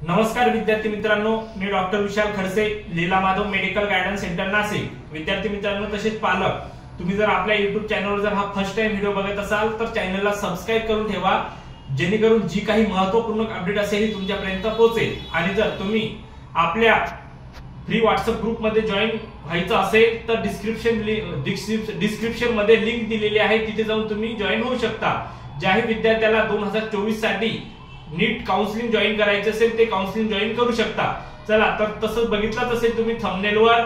नमस्कार विद्यार्थी मित्रांनो, मी doctor Vishal Khadse, Leela Madhav medical guidance centre Nashik. विद्यार्थी मित्रांनो तसेच पालक, तुम्ही जर आपल्या YouTube चॅनलवर जर हा फर्स्ट टाइम व्हिडिओ बघत असाल तर चॅनलला सबस्क्राइब करून ठेवा, जेणेकरून जी काही महत्त्वपूर्ण अपडेट असेल तुमच्यापर्यंत पोहोचेल। आणि जर तुम्ही आपल्या फ्री व्हॉट्सअप ग्रुप मध्ये जॉइन व्हायचं असेल तर डिस्क्रिप्शन मध्ये लिंक दिलेली आहे, तिथे जाऊन तुम्ही जॉइन होऊ शकता। ज्याही विद्यार्थ्याला 2024 साठी नीट काउन्सिलिंग जॉइन करायचे असेल ते काउन्सिलिंग जॉइन करू शकता। चला तर तसंच बघितलं असेल तुम्ही थंबनेलवर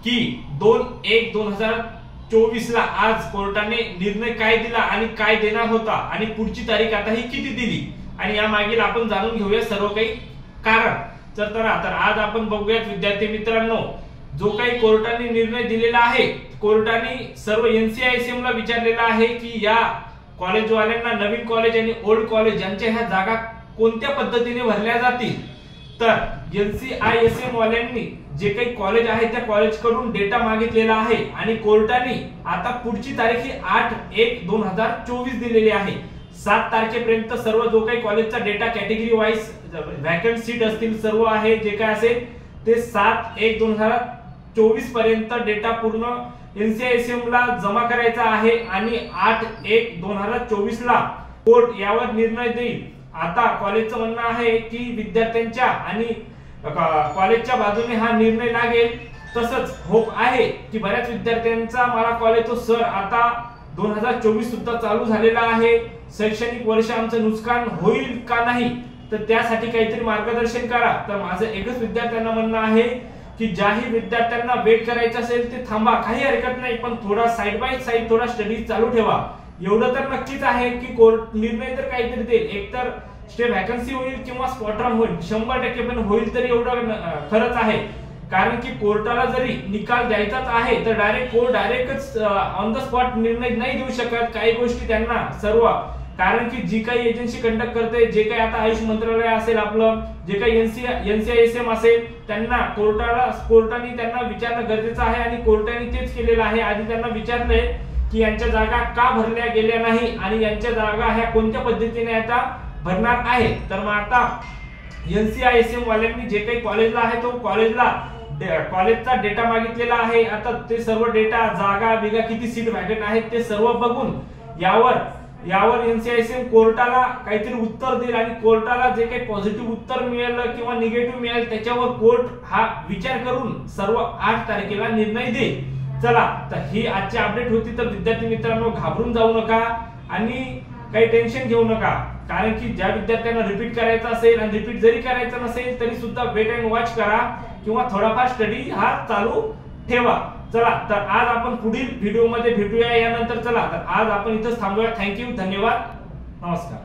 की 2/1/2024 ला आज कोर्टाने निर्णय काय दिला आणि काय देणार होता आणि पुढची तारीख आता ही किती दिली आणि या मागील आपण जाणून घेऊया सर्व काही कारण। तर आज आपण बघूयात विद्यार्थी मित्रांनो, जो काही कोर्टाने निर्णय दिलेला आहे, कोर्टाने सर्व NCISM ला विचारलेला आहे की या कॉलेज वाल्यांना नवीन कॉलेज आणि ओल्ड कॉलेज यांच्या ह्या जागा कोणत्या पद्धतीने भरल्या जातील। तर NCISM वाल्यांनी जे काही कॉलेज आहे त्या कॉलेज कडून डेटा मागितलेला आहे आणि कोर्टाने आता पुढची तारीख 8/1/2024 दिलेली आहे। 7 तारखेपर्यंत सर्व जो काही कॉलेजचा data category wise vacant seat असतील सर्व आहे, जे काय असेल ते 7/1/2024 पर्यंत डेटा पूर्ण NCISM ला जमा करायचा आहे आणि 8/1/2024 ला कोर्ट यावर निर्णय देईल। आता कॉलेजचं म्हणणं आहे की विद्यार्थ्यांच्या आणि कॉलेजच्या बाजूने हा निर्णय लागेल। तसंच होप आहे की बऱ्याच विद्यार्थ्यांचा मला कॉलेज तो सर आता 2024 सुद्धा चालू झालेला आहे, शैक्षणिक वर्ष आमचं नुकसान होईल का नाही, तर त्यासाठी काहीतरी मार्गदर्शन करा। तर माझं एकच विद्यार्थ्यांना म्हणणं आहे की ज्याही विद्यार्थ्यांना वेट करायचं असेल ते थांबा, काही हरकत नाही, पण थोडा साइड बाय साइड थोडा स्टडी चालू ठेवा। एवढं तर नक्कीच आहे की कोर्ट निर्णय तर काहीतरी देईल, एकतर स्टे व्हॅकन्सी होईल किंवा स्पॉट रन होईल, 100% पण होईल तरी एवढं खरंच आहे। कारण की कोर्टाला जरी निकाल द्यायचाच आहे तर डायरेक्टच ऑन द स्पॉट निर्णय नाही देऊ शकत, काही गोष्टी त्यांना सर्व, कारण की जी काही एजन्सी कंडक्ट करते, जे काही आता आयुष मंत्रालय असेल आपलं, जे काही NCISM असेल, त्यांना कोर्टाने त्यांना विचारणं गरजेचं आहे आणि कोर्टाने तेच केलेलं आहे। आधी त्यांना विचारलंय की यांच्या जागा का भरल्या गेल्या नाही आणि यांच्या जागा ह्या कोणत्या पद्धतीने आता भरणार आहे। तर मग आता NCISM वाल्यांनी जे काही कॉलेजला आहे तो कॉलेजचा डेटा मागितलेला आहे। आता ते सर्व डेटा, जागा बिगा, किती सीट व्हॅकंट आहेत ते सर्व बघून यावर NCISM कोर्टाला काहीतरी उत्तर देईल आणि कोर्टाला जे काही पॉझिटिव्ह उत्तर मिळेल किंवा निगेटिव्ह मिळेल त्याच्यावर कोर्ट हा विचार करून सर्व 8 तारखेला निर्णय देईल। चला तर ही आजची अपडेट होती। तर विद्यार्थी मित्रांनो घाबरून जाऊ नका आणि काही टेन्शन घेऊ नका, कारण की ज्या विद्यार्थ्यांना रिपीट करायचं असेल आणि रिपीट जरी करायचं नसेल तरी सुद्धा वेट अँड वॉच करा किंवा थोडाफार स्टडी हा चालू ठेवा। चला तर आज आपण पुढील व्हिडिओ मध्ये भेटूया यानंतर। चला तर आज आपण इथंच थांबूया। थँक्यू, धन्यवाद, नमस्कार।